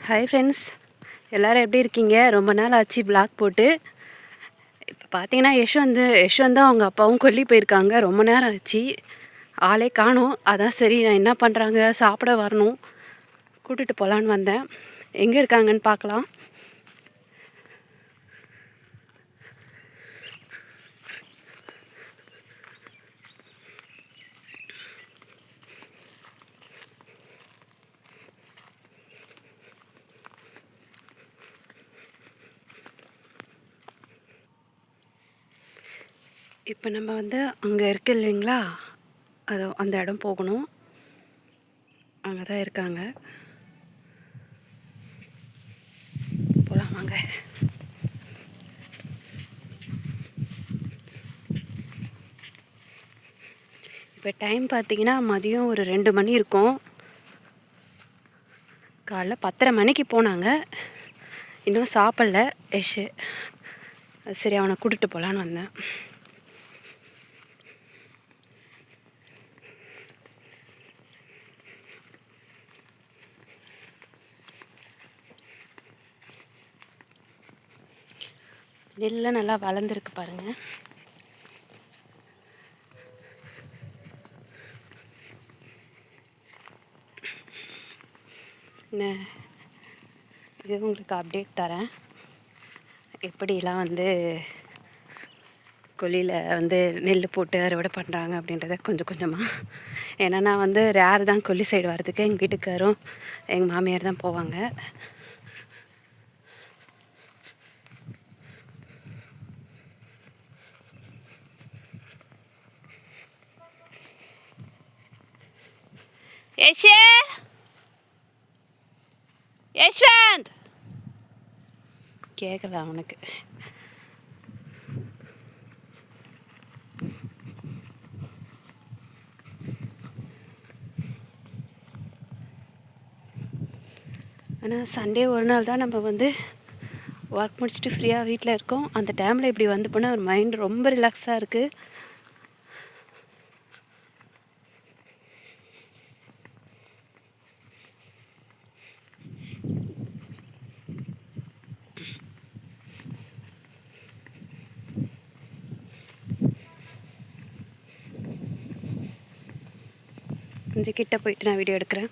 Hi friends, எல்லோரும் எப்படி இருக்கீங்க? ரொம்ப நாள் ஆச்சு பிளாக் போட்டு. இப்போ பார்த்தீங்கன்னா யஷ்வந்தான் அவங்க அப்பாவும் கொல்லி போயிருக்காங்க. ரொம்ப நேரம் ஆச்சு, ஆளே காணோம். அதான் சரி நான் என்ன பண்ணுறாங்க சாப்பிட வரணும், கூட்டிகிட்டு போகலான்னு வந்தேன். எங்கே இருக்காங்கன்னு பார்க்கலாம். இப்போ நம்ம அங்கே இருக்கு இல்லைங்களா, அந்த இடம் போகணும். அங்கே தான் இருக்காங்க. போகலாம் வாங்க. இப்போ டைம் பார்த்தீங்கன்னா மதியம் ஒரு 2 மணி இருக்கும். காலைல 10:30 மணிக்கு போனாங்க. இன்னும் சாப்பிடல யஷ். சரி அவனை கூட்டிகிட்டு போகலான்னு வந்தேன். நெல்லாம் நல்லா வளர்ந்துருக்கு பாருங்கள். இது உங்களுக்கு அப்டேட் தரேன், எப்படிலாம் கொல்லியில் நெல் போட்டு அறுவடை பண்ணுறாங்க அப்படின்றத கொஞ்சம் கொஞ்சமாக. ஏன்னா நான் ரேர் தான் கொல்லி சைடு வர்றதுக்கு. எங்கள் வீட்டுக்காரும் எங்கள் மாமியார் தான் போவாங்க. யஷ்வந்த் கேட்கல அவனுக்கு. ஆனால் சண்டே ஒரு நாள் தான் நம்ம ஒர்க் முடிச்சுட்டு ஃப்ரீயாக வீட்டில் இருக்கோம். அந்த டைமில் இப்படி போனால் ஒரு மைண்ட் ரொம்ப ரிலாக்ஸாக இருக்குது. கொஞ்சம் கிட்ட போயிட்டு நான் வீடியோ எடுக்கிறேன்.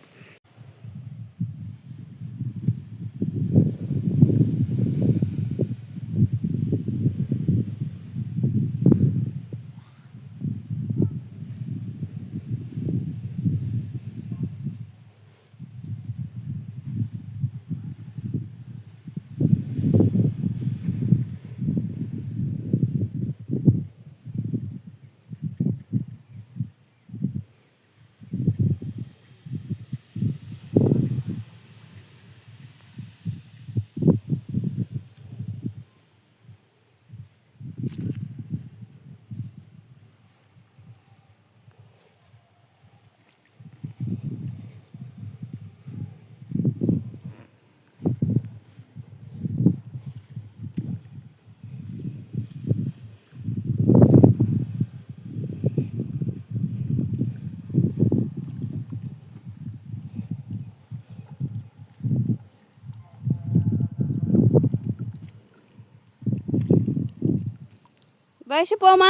வயசு போமா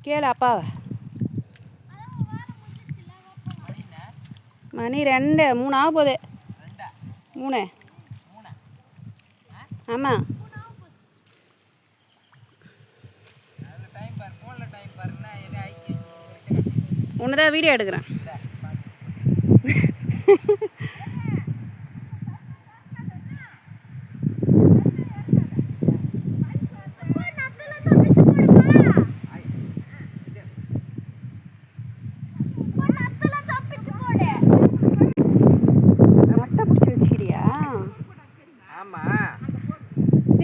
கேளு அப்பாவை. மணி 2 3 ஆக போகுது. 3 ஆமாம். உன்னதான் வீடியோ எடுக்கிறேன்.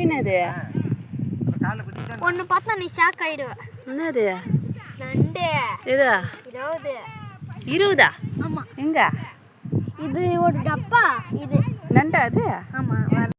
என்னது ஒன்று பார்த்தா நீ ஷாக் ஆயிடுவ. என்னது நண்டு? இது 20. ஆமாம். எங்க இது ஒரு டப்பா. இது நண்டா? அது ஆமாம்.